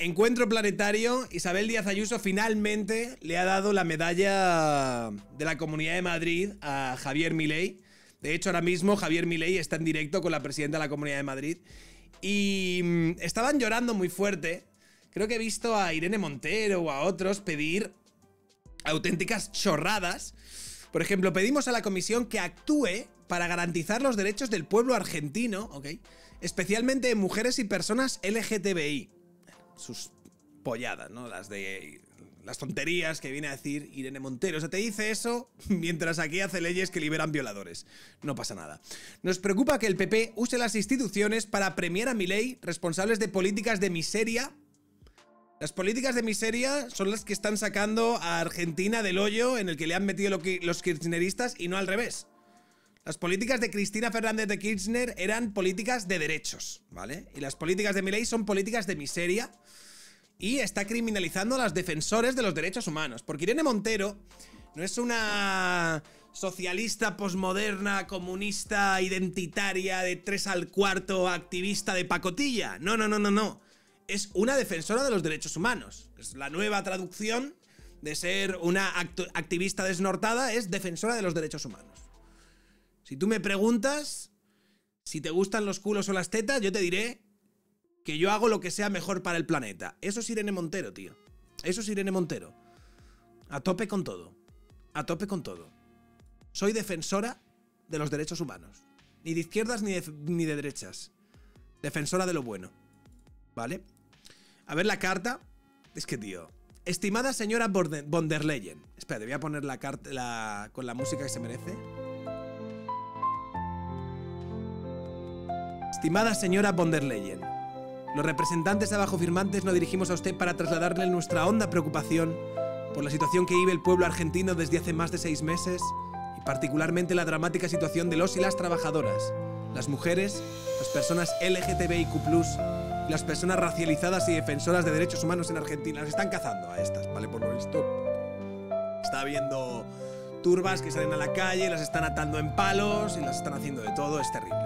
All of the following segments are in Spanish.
Encuentro planetario. Isabel Díaz Ayuso finalmente le ha dado la medalla de la Comunidad de Madrid a Javier Milei. De hecho, ahora mismo Javier Milei está en directo con la presidenta de la Comunidad de Madrid. Y estaban llorando muy fuerte. Creo que he visto a Irene Montero o a otros pedir auténticas chorradas. Por ejemplo, pedimos a la comisión que actúe para garantizar los derechos del pueblo argentino, ¿ok? Especialmente de mujeres y personas LGTBI. Sus polladas, ¿no? Las tonterías que viene a decir Irene Montero. O sea, te dice eso mientras aquí hace leyes que liberan violadores. No pasa nada. Nos preocupa que el PP use las instituciones para premiar a Milei, responsables de políticas de miseria. Las políticas de miseria son las que están sacando a Argentina del hoyo en el que le han metido los kirchneristas y no al revés. Las políticas de Cristina Fernández de Kirchner eran políticas de derechos, ¿vale? Y las políticas de Milei son políticas de miseria y está criminalizando a los defensores de los derechos humanos. Porque Irene Montero no es una socialista posmoderna, comunista, identitaria, de 3 al cuarto, activista de pacotilla. No, no, no, no, no. Es una defensora de los derechos humanos. Es la nueva traducción de ser una activista desnortada, es defensora de los derechos humanos. Si tú me preguntas si te gustan los culos o las tetas, yo te diré que yo hago lo que sea mejor para el planeta. Eso es Irene Montero, tío. Eso es Irene Montero. A tope con todo. A tope con todo. Soy defensora de los derechos humanos. Ni de izquierdas ni de derechas. Defensora de lo bueno. ¿Vale? A ver la carta. Es que, tío. Estimada señora von der Leyen. Espera, te voy a poner la carta con la música que se merece. Estimada señora von der Leyen. Los representantes abajo firmantes nos dirigimos a usted para trasladarle nuestra honda preocupación por la situación que vive el pueblo argentino desde hace más de 6 meses y particularmente la dramática situación de los y las trabajadoras, las mujeres, las personas LGTBIQ+, y las personas racializadas y defensoras de derechos humanos en Argentina. Las están cazando a estas, ¿vale? Por lo visto. Está habiendo turbas que salen a la calle, las están atando en palos y las están haciendo de todo. Es terrible.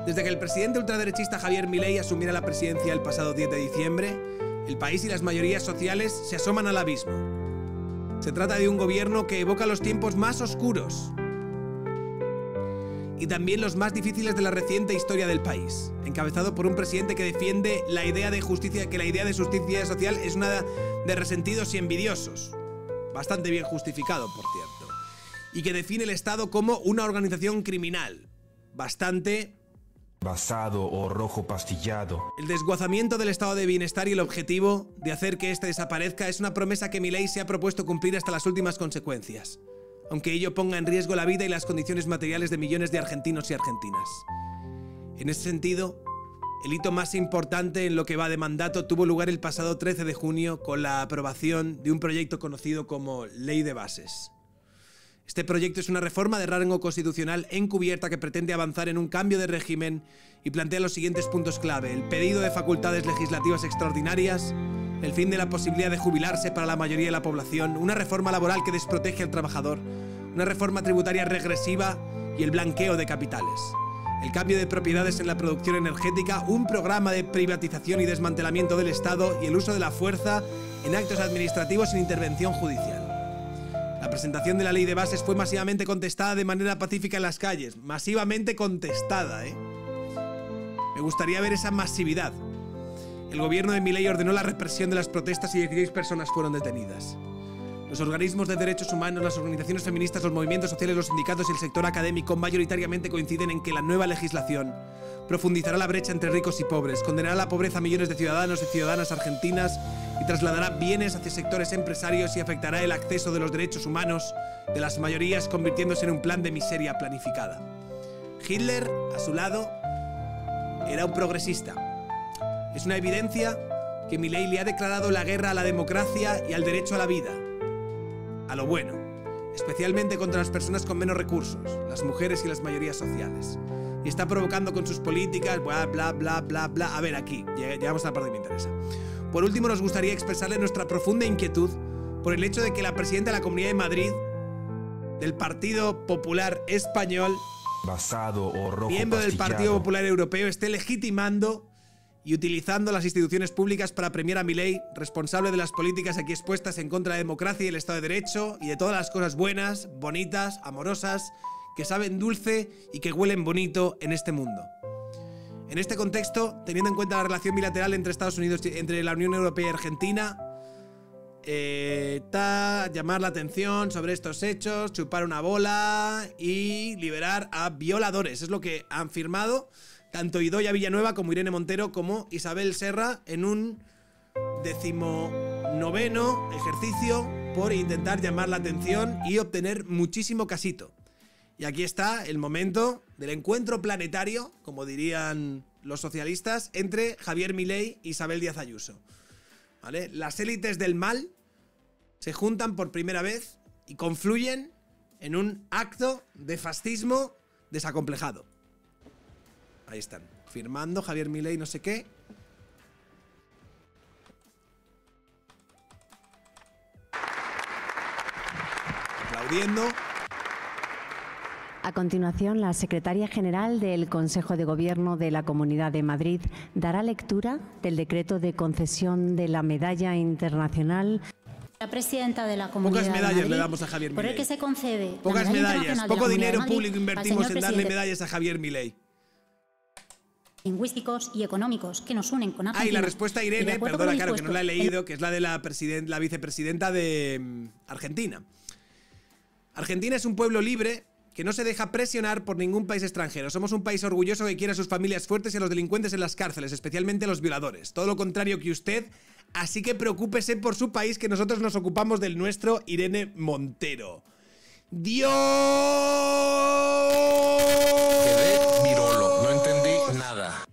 Desde que el presidente ultraderechista Javier Milei asumiera la presidencia el pasado 10 de diciembre, el país y las mayorías sociales se asoman al abismo. Se trata de un gobierno que evoca los tiempos más oscuros y también los más difíciles de la reciente historia del país, encabezado por un presidente que defiende la idea de justicia, que la idea de justicia social es una de resentidos y envidiosos. Bastante bien justificado, por cierto. Y que define el Estado como una organización criminal. Bastante basado o rojo pastillado. El desguazamiento del estado de bienestar y el objetivo de hacer que este desaparezca es una promesa que Milei se ha propuesto cumplir hasta las últimas consecuencias, aunque ello ponga en riesgo la vida y las condiciones materiales de millones de argentinos y argentinas. En ese sentido, el hito más importante en lo que va de mandato tuvo lugar el pasado 13 de junio con la aprobación de un proyecto conocido como Ley de Bases. Este proyecto es una reforma de rango constitucional encubierta que pretende avanzar en un cambio de régimen y plantea los siguientes puntos clave: el pedido de facultades legislativas extraordinarias, el fin de la posibilidad de jubilarse para la mayoría de la población, una reforma laboral que desprotege al trabajador, una reforma tributaria regresiva y el blanqueo de capitales, el cambio de propiedades en la producción energética, un programa de privatización y desmantelamiento del Estado y el uso de la fuerza en actos administrativos sin intervención judicial. La presentación de la ley de bases fue masivamente contestada de manera pacífica en las calles. Masivamente contestada, ¿eh? Me gustaría ver esa masividad. El gobierno de Milei ordenó la represión de las protestas y 16 personas fueron detenidas. Los organismos de derechos humanos, las organizaciones feministas, los movimientos sociales, los sindicatos y el sector académico mayoritariamente coinciden en que la nueva legislación profundizará la brecha entre ricos y pobres, condenará a la pobreza a millones de ciudadanos y ciudadanas argentinas y trasladará bienes hacia sectores empresarios y afectará el acceso de los derechos humanos de las mayorías, convirtiéndose en un plan de miseria planificada. Hitler, a su lado, era un progresista. Es una evidencia que Milei le ha declarado la guerra a la democracia y al derecho a la vida, a lo bueno, especialmente contra las personas con menos recursos, las mujeres y las mayorías sociales. Y está provocando con sus políticas, bla, bla, bla, bla, bla. A ver, aquí, llegamos a la parte que me interesa. Por último, nos gustaría expresarle nuestra profunda inquietud por el hecho de que la presidenta de la Comunidad de Madrid, del Partido Popular Español, basado o rojo miembro del pastillado, Partido Popular Europeo, esté legitimando y utilizando las instituciones públicas para premiar a Milei, responsable de las políticas aquí expuestas en contra de la democracia y el Estado de Derecho y de todas las cosas buenas, bonitas, amorosas, que saben dulce y que huelen bonito en este mundo. En este contexto, teniendo en cuenta la relación bilateral entre Estados Unidos y entre la Unión Europea y Argentina, llamar la atención sobre estos hechos, chupar una bola y liberar a violadores. Es lo que han firmado tanto Idoia Villanueva como Irene Montero como Isabel Serra en un 19º ejercicio por intentar llamar la atención y obtener muchísimo casito. Y aquí está el momento del encuentro planetario, como dirían los socialistas, entre Javier Milei e Isabel Díaz Ayuso. ¿Vale? Las élites del mal se juntan por primera vez y confluyen en un acto de fascismo desacomplejado. Ahí están, firmando Javier Milei no sé qué. Aplaudiendo. A continuación, la secretaria general del Consejo de Gobierno de la Comunidad de Madrid dará lectura del decreto de concesión de la Medalla Internacional. La presidenta de la Comunidad Pocas medallas de Madrid, le damos a Javier Milei. por el que se concede pocas la Medalla medallas, Internacional poco de la dinero Comunidad de público Madrid invertimos al en señor darle presidente, medallas a Javier Milei. Lingüísticos y económicos que nos unen con Argentina. Y la respuesta a Irene, acuerdo perdona, con lo claro, que no la he dispuesto leído, que es la de la vicepresidenta de Argentina. Argentina es un pueblo libre que no se deja presionar por ningún país extranjero. Somos un país orgulloso que quiere a sus familias fuertes y a los delincuentes en las cárceles, especialmente a los violadores. Todo lo contrario que usted, así que preocúpese por su país, que nosotros nos ocupamos del nuestro. Irene Montero. ¡Dios! Quedé virolo, no entendí nada.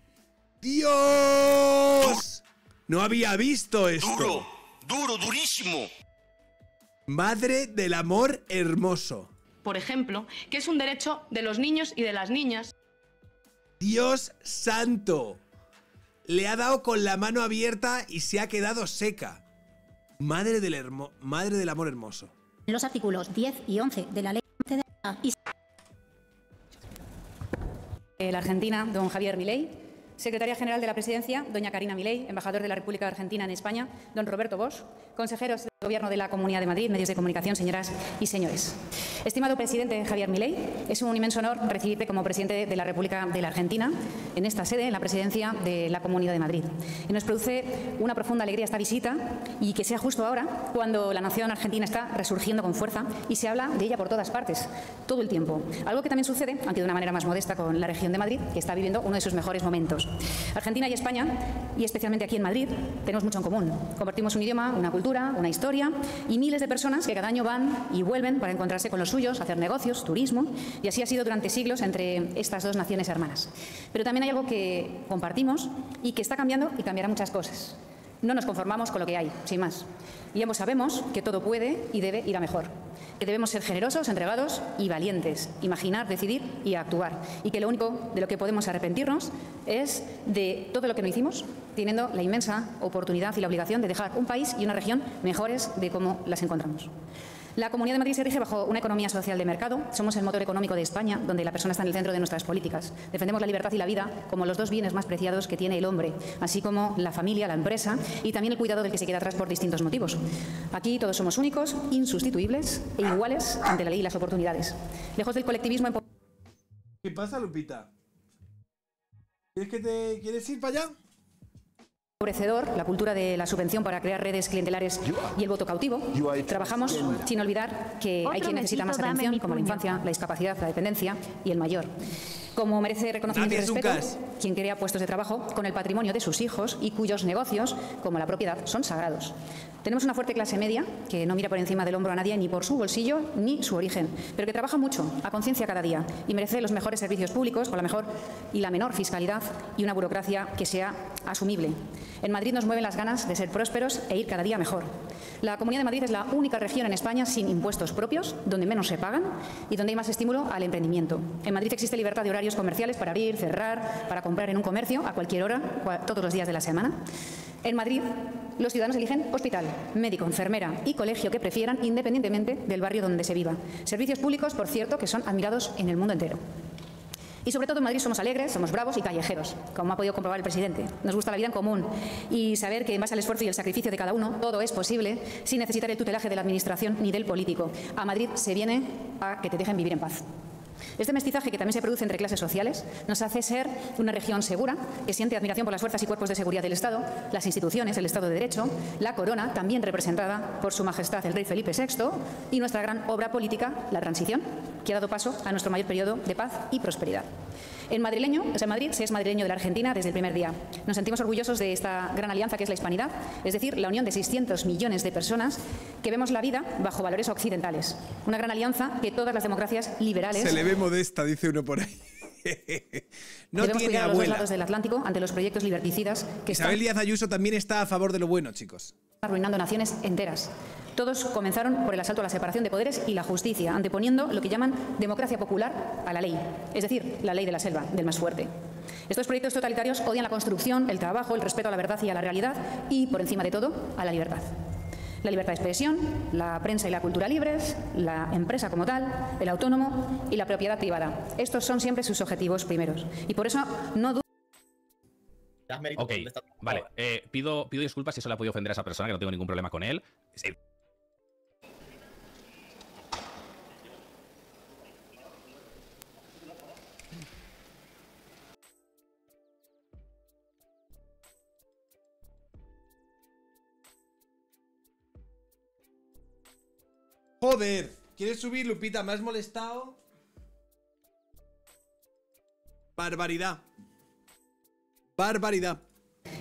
¡Dios! No había visto esto. Durísimo. Madre del amor hermoso. Por ejemplo, que es un derecho de los niños y de las niñas. Dios santo. Le ha dado con la mano abierta y se ha quedado seca. Madre del amor hermoso. Los artículos 10 y 11 de la Ley La Argentina, don Javier Milei, secretaria general de la Presidencia, doña Karina Milei, embajador de la República Argentina en España, don Roberto Bosch, consejeros del Gobierno de la Comunidad de Madrid, medios de comunicación, señoras y señores. Estimado presidente Javier Milei, es un inmenso honor recibirte como presidente de la República de la Argentina en esta sede, en la presidencia de la Comunidad de Madrid. Y nos produce una profunda alegría esta visita y que sea justo ahora, cuando la nación argentina está resurgiendo con fuerza y se habla de ella por todas partes, todo el tiempo. Algo que también sucede, aunque de una manera más modesta, con la región de Madrid, que está viviendo uno de sus mejores momentos. Argentina y España, y especialmente aquí en Madrid, tenemos mucho en común. Compartimos un idioma, una cultura, una historia y miles de personas que cada año van y vuelven para encontrarse con los suyos, hacer negocios, turismo, y así ha sido durante siglos entre estas dos naciones hermanas. Pero también hay algo que compartimos y que está cambiando y cambiará muchas cosas. No nos conformamos con lo que hay, sin más. Y ambos sabemos que todo puede y debe ir a mejor. Que debemos ser generosos, entregados y valientes. Imaginar, decidir y actuar. Y que lo único de lo que podemos arrepentirnos es de todo lo que no hicimos, teniendo la inmensa oportunidad y la obligación de dejar un país y una región mejores de cómo las encontramos. La Comunidad de Madrid se rige bajo una economía social de mercado. Somos el motor económico de España, donde la persona está en el centro de nuestras políticas. Defendemos la libertad y la vida como los dos bienes más preciados que tiene el hombre, así como la familia, la empresa y también el cuidado del que se queda atrás por distintos motivos. Aquí todos somos únicos, insustituibles e iguales ante la ley y las oportunidades. Lejos del colectivismo... ¿Qué pasa, Lupita? ¿Quieres ir para allá? Empobrecedor, la cultura de la subvención para crear redes clientelares y el voto cautivo. Trabajamos sin olvidar que hay quien necesita más atención, como la infancia, la discapacidad, la dependencia y el mayor. Como merece reconocimiento y respeto, quien crea puestos de trabajo con el patrimonio de sus hijos y cuyos negocios, como la propiedad, son sagrados. Tenemos una fuerte clase media que no mira por encima del hombro a nadie ni por su bolsillo ni su origen, pero que trabaja mucho, a conciencia cada día y merece los mejores servicios públicos con la mejor y la menor fiscalidad y una burocracia que sea asumible. En Madrid nos mueven las ganas de ser prósperos e ir cada día mejor. La Comunidad de Madrid es la única región en España sin impuestos propios, donde menos se pagan y donde hay más estímulo al emprendimiento. En Madrid existe libertad de horarios comerciales para abrir, cerrar, para comprar en un comercio a cualquier hora, todos los días de la semana. En Madrid, los ciudadanos eligen hospital, médico, enfermera y colegio que prefieran, independientemente del barrio donde se viva. Servicios públicos, por cierto, que son admirados en el mundo entero. Y sobre todo en Madrid somos alegres, somos bravos y callejeros, como ha podido comprobar el presidente. Nos gusta la vida en común y saber que en base al esfuerzo y el sacrificio de cada uno todo es posible sin necesitar el tutelaje de la administración ni del político. A Madrid se viene a que te dejen vivir en paz. Este mestizaje que también se produce entre clases sociales nos hace ser una región segura, que siente admiración por las fuerzas y cuerpos de seguridad del Estado, las instituciones, el Estado de Derecho, la corona, también representada por Su Majestad el Rey Felipe VI, y nuestra gran obra política, la transición, que ha dado paso a nuestro mayor periodo de paz y prosperidad. En Madrid se es madrileño de la Argentina desde el primer día. Nos sentimos orgullosos de esta gran alianza que es la hispanidad, es decir, la unión de 600 millones de personas que vemos la vida bajo valores occidentales. Una gran alianza que todas las democracias liberales... Se le ve modesta, dice uno por ahí. No debemos tiene cuidar a los dos abuela. lados del Atlántico ante los proyectos liberticidas que Isabel están Díaz Ayuso también está a favor de lo bueno, chicos. arruinando naciones enteras. Todos comenzaron por el asalto a la separación de poderes y la justicia, anteponiendo lo que llaman democracia popular a la ley, es decir, la ley de la selva, del más fuerte. Estos proyectos totalitarios odian la construcción, el trabajo, el respeto a la verdad y a la realidad y, por encima de todo, a la libertad. La libertad de expresión, la prensa y la cultura libres, la empresa como tal, el autónomo y la propiedad privada. Estos son siempre sus objetivos primeros. Y por eso no dudo. Ok, vale. Pido disculpas si eso le ha podido ofender a esa persona, que no tengo ningún problema con él. Sí. Joder, ¿quieres subir, Lupita? ¿Me has molestado? Barbaridad. Barbaridad.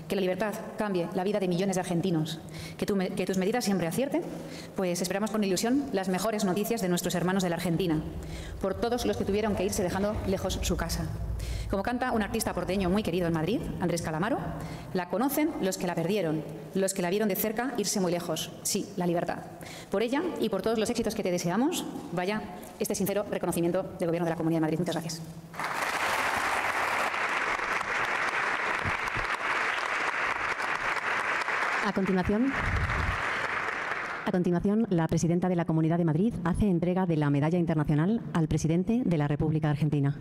Que la libertad cambie la vida de millones de argentinos, que tus medidas siempre acierten, pues esperamos con ilusión las mejores noticias de nuestros hermanos de la Argentina, por todos los que tuvieron que irse dejando lejos su casa. Como canta un artista porteño muy querido en Madrid, Andrés Calamaro, la conocen los que la perdieron, los que la vieron de cerca irse muy lejos. Sí, la libertad. Por ella y por todos los éxitos que te deseamos, vaya este sincero reconocimiento del Gobierno de la Comunidad de Madrid. Muchas gracias. A continuación, la presidenta de la Comunidad de Madrid hace entrega de la Medalla Internacional al presidente de la República Argentina.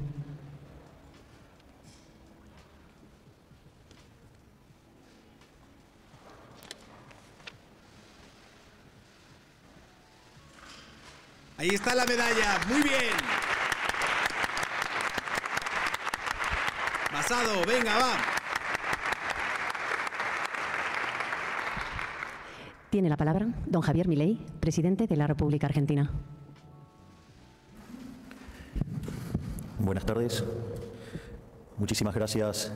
Ahí está la medalla. Muy bien. Basado, venga, va. Tiene la palabra don Javier Milei, presidente de la República Argentina. Buenas tardes. Muchísimas gracias,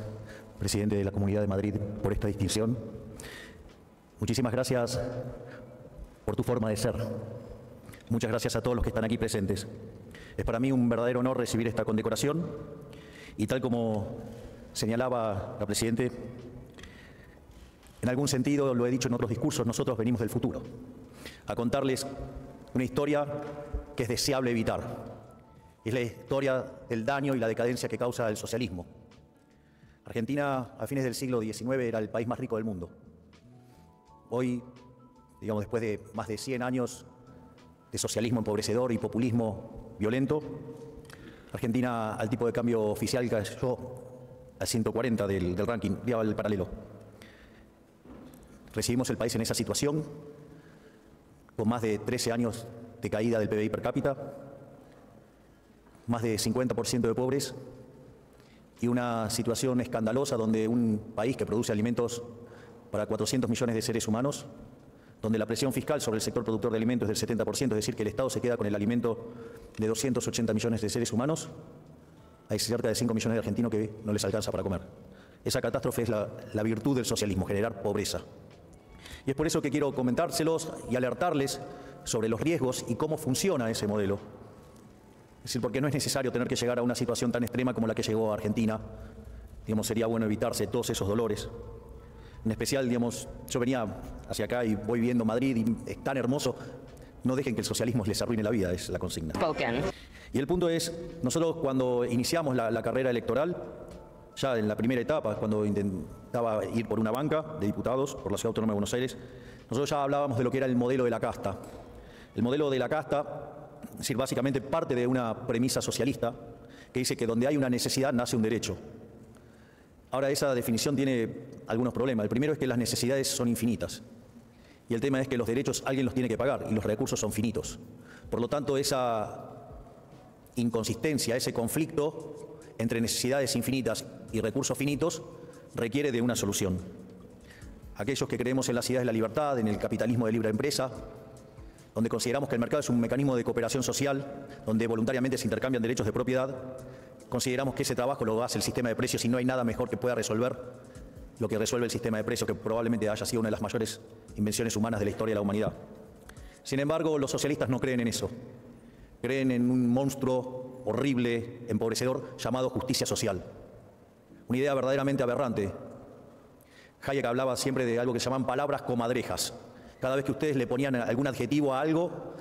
presidente de la Comunidad de Madrid, por esta distinción. Muchísimas gracias por tu forma de ser. Muchas gracias a todos los que están aquí presentes. Es para mí un verdadero honor recibir esta condecoración y, tal como señalaba la Presidente, en algún sentido, lo he dicho en otros discursos, nosotros venimos del futuro a contarles una historia que es deseable evitar. Es la historia del daño y la decadencia que causa el socialismo. Argentina, a fines del siglo XIX, era el país más rico del mundo. Hoy, digamos, después de más de 100 años de socialismo empobrecedor y populismo violento, Argentina, al tipo de cambio oficial, cayó al 140 del ranking, vía el paralelo. Recibimos el país en esa situación, con más de 13 años de caída del PBI per cápita, más de 50% de pobres y una situación escandalosa donde un país que produce alimentos para 400 millones de seres humanos, donde la presión fiscal sobre el sector productor de alimentos es del 70%, es decir, que el Estado se queda con el alimento de 280 millones de seres humanos, hay cerca de 5 millones de argentinos que no les alcanza para comer. Esa catástrofe es la virtud del socialismo, generar pobreza. Y es por eso que quiero comentárselos y alertarles sobre los riesgos y cómo funciona ese modelo. Es decir, porque no es necesario tener que llegar a una situación tan extrema como la que llegó a Argentina. Digamos, sería bueno evitarse todos esos dolores. En especial, digamos, yo venía hacia acá y voy viendo Madrid y es tan hermoso. No dejen que el socialismo les arruine la vida, es la consigna. Y el punto es, nosotros cuando iniciamos la carrera electoral, ya en la primera etapa, cuando intentaba ir por una banca de diputados por la Ciudad Autónoma de Buenos Aires, nosotros ya hablábamos de lo que era el modelo de la casta. El modelo de la casta, es decir, básicamente parte de una premisa socialista, que dice que donde hay una necesidad nace un derecho. Ahora, esa definición tiene algunos problemas. El primero es que las necesidades son infinitas. Y el tema es que los derechos alguien los tiene que pagar y los recursos son finitos. Por lo tanto, esa inconsistencia, ese conflicto entre necesidades infinitas y recursos finitos requiere de una solución. Aquellos que creemos en las ideas de la libertad, en el capitalismo de libre empresa, donde consideramos que el mercado es un mecanismo de cooperación social, donde voluntariamente se intercambian derechos de propiedad, consideramos que ese trabajo lo hace el sistema de precios y no hay nada mejor que pueda resolver lo que resuelve el sistema de precios, que probablemente haya sido una de las mayores invenciones humanas de la historia de la humanidad. Sin embargo, los socialistas no creen en eso. Creen en un monstruo horrible, empobrecedor, llamado justicia social. Una idea verdaderamente aberrante. Hayek hablaba siempre de algo que se llaman palabras comadrejas. Cada vez que ustedes le ponían algún adjetivo a algo,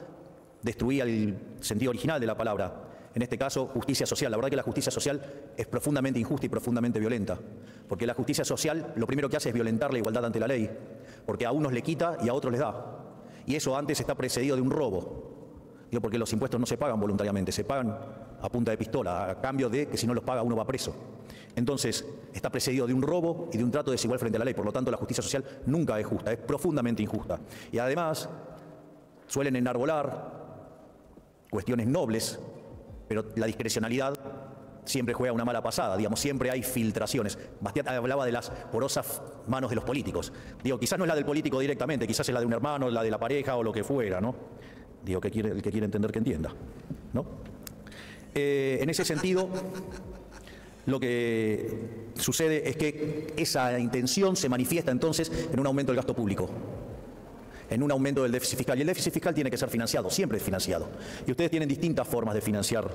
destruía el sentido original de la palabra. En este caso, justicia social. La verdad que la justicia social es profundamente injusta y profundamente violenta. Porque la justicia social lo primero que hace es violentar la igualdad ante la ley. Porque a unos le quita y a otros les da. Y eso antes está precedido de un robo. Digo, porque los impuestos no se pagan voluntariamente, se pagan a punta de pistola, a cambio de que si no los paga uno va preso. Entonces, está precedido de un robo y de un trato desigual frente a la ley. Por lo tanto, la justicia social nunca es justa, es profundamente injusta. Y además, suelen enarbolar cuestiones nobles, pero la discrecionalidad siempre juega una mala pasada, digamos, siempre hay filtraciones. Bastiat hablaba de las porosas manos de los políticos. Digo, quizás no es la del político directamente, quizás es la de un hermano, la de la pareja o lo que fuera, ¿no? Digo, el que quiere entender que entienda, ¿no? En ese sentido, lo que sucede es que esa intención se manifiesta entonces en un aumento del gasto público, en un aumento del déficit fiscal. Y el déficit fiscal tiene que ser financiado, siempre es financiado. Y ustedes tienen distintas formas de financiar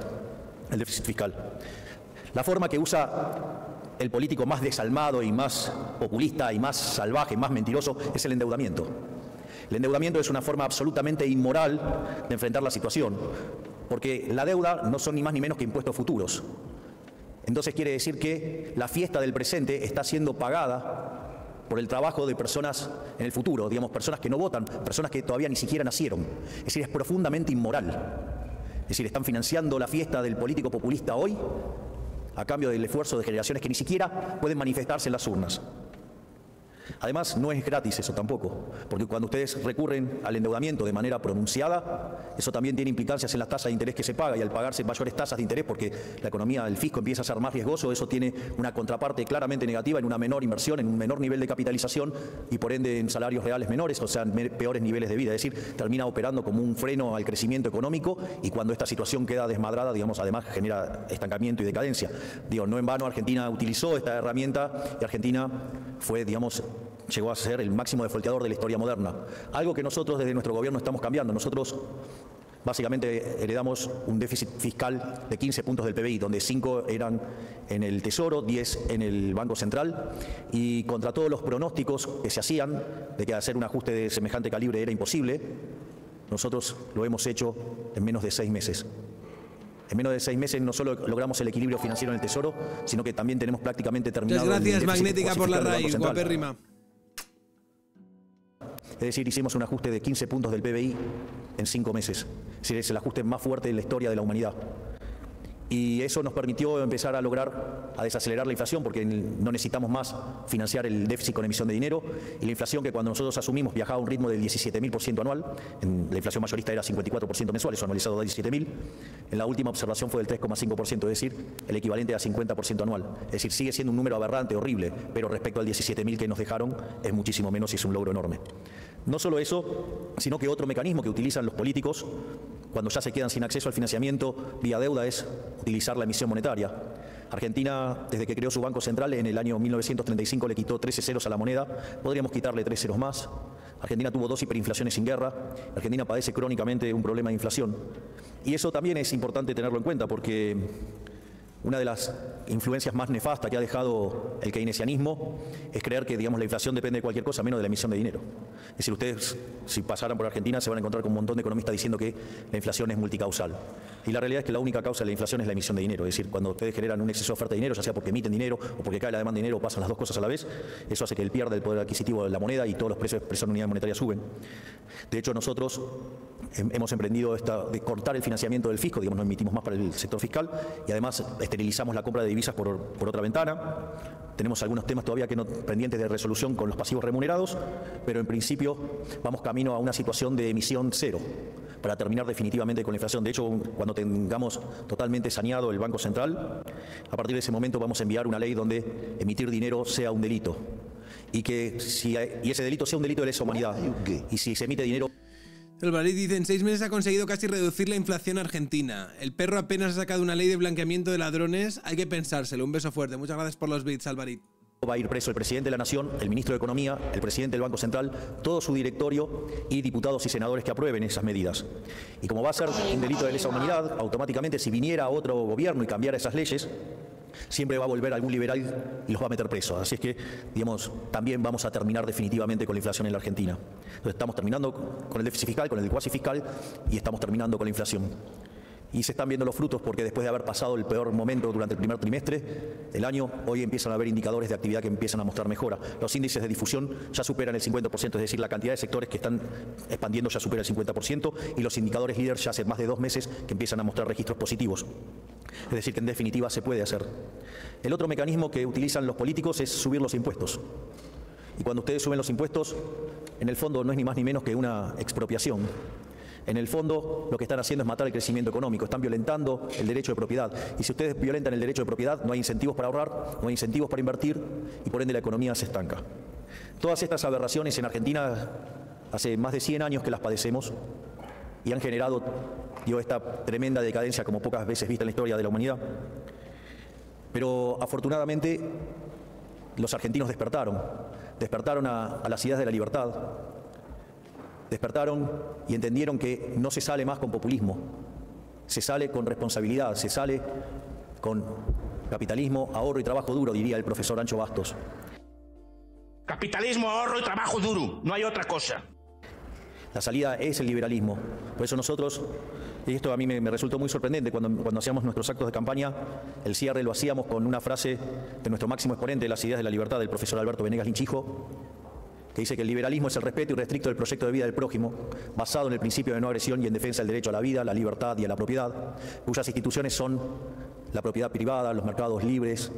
el déficit fiscal. La forma que usa el político más desalmado y más populista y más salvaje, más mentiroso, es el endeudamiento. El endeudamiento es una forma absolutamente inmoral de enfrentar la situación, porque la deuda no son ni más ni menos que impuestos futuros. Entonces quiere decir que la fiesta del presente está siendo pagada por el trabajo de personas en el futuro, digamos, personas que no votan, personas que todavía ni siquiera nacieron. Es decir, es profundamente inmoral. Es decir, están financiando la fiesta del político populista hoy a cambio del esfuerzo de generaciones que ni siquiera pueden manifestarse en las urnas. Además, no es gratis eso tampoco, porque cuando ustedes recurren al endeudamiento de manera pronunciada, eso también tiene implicancias en las tasas de interés que se paga, y al pagarse mayores tasas de interés porque la economía, el fisco empieza a ser más riesgoso, eso tiene una contraparte claramente negativa en una menor inversión, en un menor nivel de capitalización y por ende en salarios reales menores, o sea, en peores niveles de vida. Es decir, termina operando como un freno al crecimiento económico, y cuando esta situación queda desmadrada, digamos, además genera estancamiento y decadencia. Digo, no en vano Argentina utilizó esta herramienta y Argentina fue, digamos, llegó a ser el máximo defaulteador de la historia moderna. Algo que nosotros desde nuestro gobierno estamos cambiando. Nosotros básicamente heredamos un déficit fiscal de 15 puntos del PBI, donde 5 eran en el Tesoro, 10 en el Banco Central, y contra todos los pronósticos que se hacían de que hacer un ajuste de semejante calibre era imposible, nosotros lo hemos hecho en menos de 6 meses. En menos de 6 meses no solo logramos el equilibrio financiero en el Tesoro, sino que también tenemos prácticamente terminado. Muchas gracias, Magnética, por la raíz, guapérrima. Es decir, hicimos un ajuste de 15 puntos del PBI en 5 meses. Es decir, es el ajuste más fuerte de la historia de la humanidad. Y eso nos permitió empezar a lograr, a desacelerar la inflación, porque no necesitamos más financiar el déficit con emisión de dinero. Y la inflación, que cuando nosotros asumimos viajaba a un ritmo del 17.000% anual, la inflación mayorista era 54% mensual, eso anualizado de 17.000. En la última observación fue del 3,5%, es decir, el equivalente a 50% anual. Es decir, sigue siendo un número aberrante, horrible, pero respecto al 17.000 que nos dejaron es muchísimo menos y es un logro enorme. No solo eso, sino que otro mecanismo que utilizan los políticos cuando ya se quedan sin acceso al financiamiento vía deuda es utilizar la emisión monetaria. Argentina, desde que creó su Banco Central en el año 1935, le quitó 13 ceros a la moneda. Podríamos quitarle 3 ceros más. Argentina tuvo 2 hiperinflaciones sin guerra. Argentina padece crónicamente un problema de inflación. Y eso también es importante tenerlo en cuenta, porque Una de las influencias más nefastas que ha dejado el keynesianismo es creer que, digamos, la inflación depende de cualquier cosa menos de la emisión de dinero. Es decir, ustedes, si pasaran por Argentina, se van a encontrar con un montón de economistas diciendo que la inflación es multicausal. Y la realidad es que la única causa de la inflación es la emisión de dinero. Es decir, cuando ustedes generan un exceso de oferta de dinero, ya sea porque emiten dinero o porque cae la demanda de dinero, o pasan las dos cosas a la vez, eso hace que él pierda el poder adquisitivo de la moneda y todos los precios de expresión unidad monetaria suben. De hecho, nosotros hemos emprendido de cortar el financiamiento del fisco, digamos, no emitimos más para el sector fiscal, y además esterilizamos la compra de divisas por otra ventana. Tenemos algunos temas todavía pendientes de resolución con los pasivos remunerados, pero en principio vamos camino a una situación de emisión cero para terminar definitivamente con la inflación. De hecho, cuando tengamos totalmente saneado el Banco Central, a partir de ese momento vamos a enviar una ley donde emitir dinero sea un delito. Y ese delito sea un delito de lesa humanidad. Y si se emite dinero... El Barit dice, en 6 meses ha conseguido casi reducir la inflación argentina. El perro apenas ha sacado una ley de blanqueamiento de ladrones. Hay que pensárselo. Un beso fuerte. Muchas gracias por los bits, Alvarit. Va a ir preso el presidente de la Nación, el ministro de Economía, el presidente del Banco Central, todo su directorio y diputados y senadores que aprueben esas medidas. Y como va a ser un delito de lesa humanidad, automáticamente si viniera otro gobierno y cambiara esas leyes, siempre va a volver algún liberal y los va a meter presos. Así es que, digamos, también vamos a terminar definitivamente con la inflación en la Argentina. Entonces estamos terminando con el déficit fiscal, con el cuasi fiscal y estamos terminando con la inflación. Y se están viendo los frutos porque después de haber pasado el peor momento durante el primer trimestre del año, hoy empiezan a haber indicadores de actividad que empiezan a mostrar mejora. Los índices de difusión ya superan el 50%, es decir, la cantidad de sectores que están expandiendo ya supera el 50% y los indicadores líder ya hace más de 2 meses que empiezan a mostrar registros positivos. Es decir, que en definitiva se puede hacer. El otro mecanismo que utilizan los políticos es subir los impuestos. Y cuando ustedes suben los impuestos, en el fondo no es ni más ni menos que una expropiación. En el fondo, lo que están haciendo es matar el crecimiento económico, están violentando el derecho de propiedad. Y si ustedes violentan el derecho de propiedad, no hay incentivos para ahorrar, no hay incentivos para invertir y por ende la economía se estanca. Todas estas aberraciones en Argentina hace más de 100 años que las padecemos y han generado esta tremenda decadencia como pocas veces vista en la historia de la humanidad. Pero afortunadamente los argentinos despertaron a las ideas de la libertad. Despertaron y entendieron que no se sale más con populismo, se sale con responsabilidad, se sale con capitalismo, ahorro y trabajo duro, diría el profesor Ancho Bastos. Capitalismo, ahorro y trabajo duro, no hay otra cosa. La salida es el liberalismo. Por eso nosotros, y esto a mí me resultó muy sorprendente, cuando hacíamos nuestros actos de campaña, el cierre lo hacíamos con una frase de nuestro máximo exponente de las ideas de la libertad, del profesor Alberto Venegas Linchijo, que dice que el liberalismo es el respeto irrestricto del proyecto de vida del prójimo, basado en el principio de no agresión y en defensa del derecho a la vida, la libertad y a la propiedad, cuyas instituciones son la propiedad privada, los mercados libres,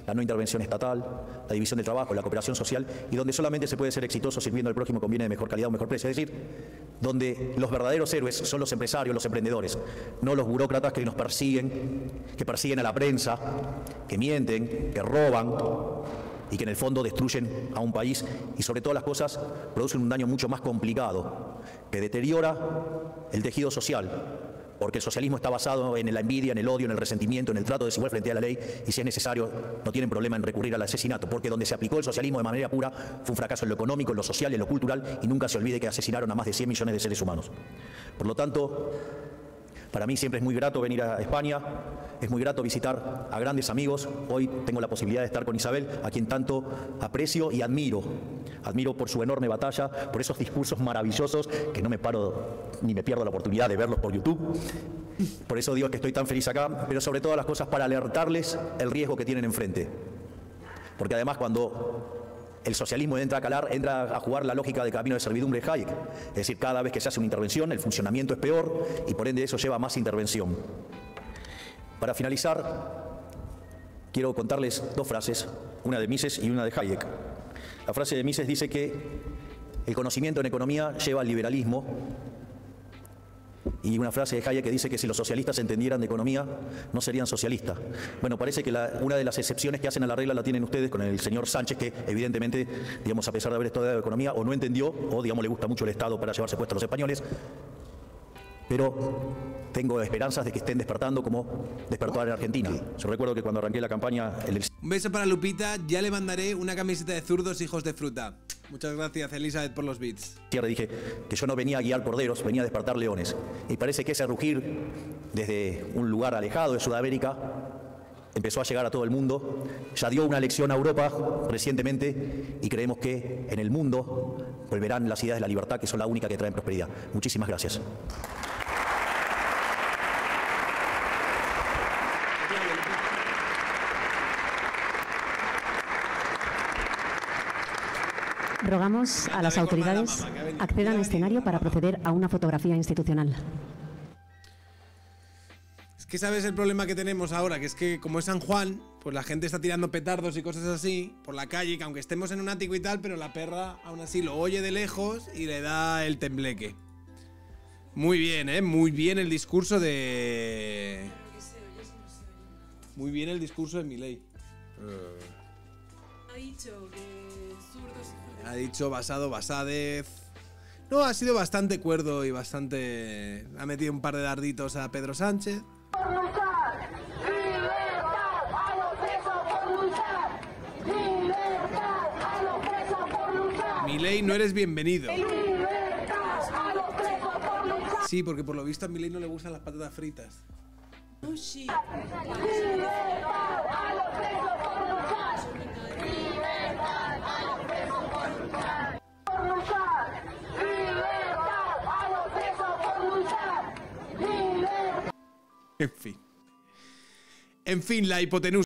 la no intervención estatal, la división del trabajo, la cooperación social, y donde solamente se puede ser exitoso sirviendo al prójimo con bienes de mejor calidad o mejor precio. Es decir, donde los verdaderos héroes son los empresarios, los emprendedores, no los burócratas que nos persiguen, que persiguen a la prensa, que mienten, que roban y que en el fondo destruyen a un país y sobre todas las cosas producen un daño mucho más complicado, que deteriora el tejido social, porque el socialismo está basado en la envidia, en el odio, en el resentimiento, en el trato desigual frente a la ley y si es necesario no tienen problema en recurrir al asesinato, porque donde se aplicó el socialismo de manera pura fue un fracaso en lo económico, en lo social, en lo cultural y nunca se olvide que asesinaron a más de 100 millones de seres humanos. Por lo tanto, para mí siempre es muy grato venir a España, es muy grato visitar a grandes amigos. Hoy tengo la posibilidad de estar con Isabel, a quien tanto aprecio y admiro. Admiro por su enorme batalla, por esos discursos maravillosos que no me paro ni me pierdo la oportunidad de verlos por YouTube. Por eso digo que estoy tan feliz acá, pero sobre todas las cosas para alertarles el riesgo que tienen enfrente. Porque además cuando el socialismo entra a jugar la lógica de camino de servidumbre de Hayek. Es decir, cada vez que se hace una intervención, el funcionamiento es peor y por ende eso lleva a más intervención. Para finalizar, quiero contarles 2 frases, una de Mises y una de Hayek. La frase de Mises dice que el conocimiento en economía lleva al liberalismo y una frase de Hayek que dice que si los socialistas entendieran de economía no serían socialistas. Bueno, parece que una de las excepciones que hacen a la regla la tienen ustedes con el señor Sánchez, que evidentemente, digamos, a pesar de haber estudiado de economía, o no entendió, o digamos le gusta mucho el Estado para llevarse puestos a los españoles. Pero tengo esperanzas de que estén despertando como despertó en Argentina. Yo recuerdo que cuando arranqué la campaña... Un beso para Lupita, ya le mandaré una camiseta de zurdos hijos de fruta. Muchas gracias, Elizabeth, por los bits. Dije que yo no venía a guiar corderos, venía a despertar leones. Y parece que ese rugir desde un lugar alejado de Sudamérica empezó a llegar a todo el mundo, ya dio una lección a Europa recientemente y creemos que en el mundo volverán las ideas de la libertad, que son la única que traen prosperidad. Muchísimas gracias. Rogamos a las autoridades accedan al escenario para proceder a una fotografía institucional. Es que sabes el problema que tenemos ahora, que es que como es San Juan, pues la gente está tirando petardos y cosas así por la calle, que aunque estemos en un ático y tal, pero la perra aún así lo oye de lejos y le da el tembleque. Muy bien, muy bien el discurso de... Muy bien el discurso de Milei. Ha dicho que zurdos y... Ha dicho basado, basadez. No, ha sido bastante cuerdo y bastante... Ha metido un par de darditos a Pedro Sánchez. Milei, no eres bienvenido. Sí, porque por lo visto a Milei no le gustan las patatas fritas. Oh, sí. En fin. En fin, la hipotenusa.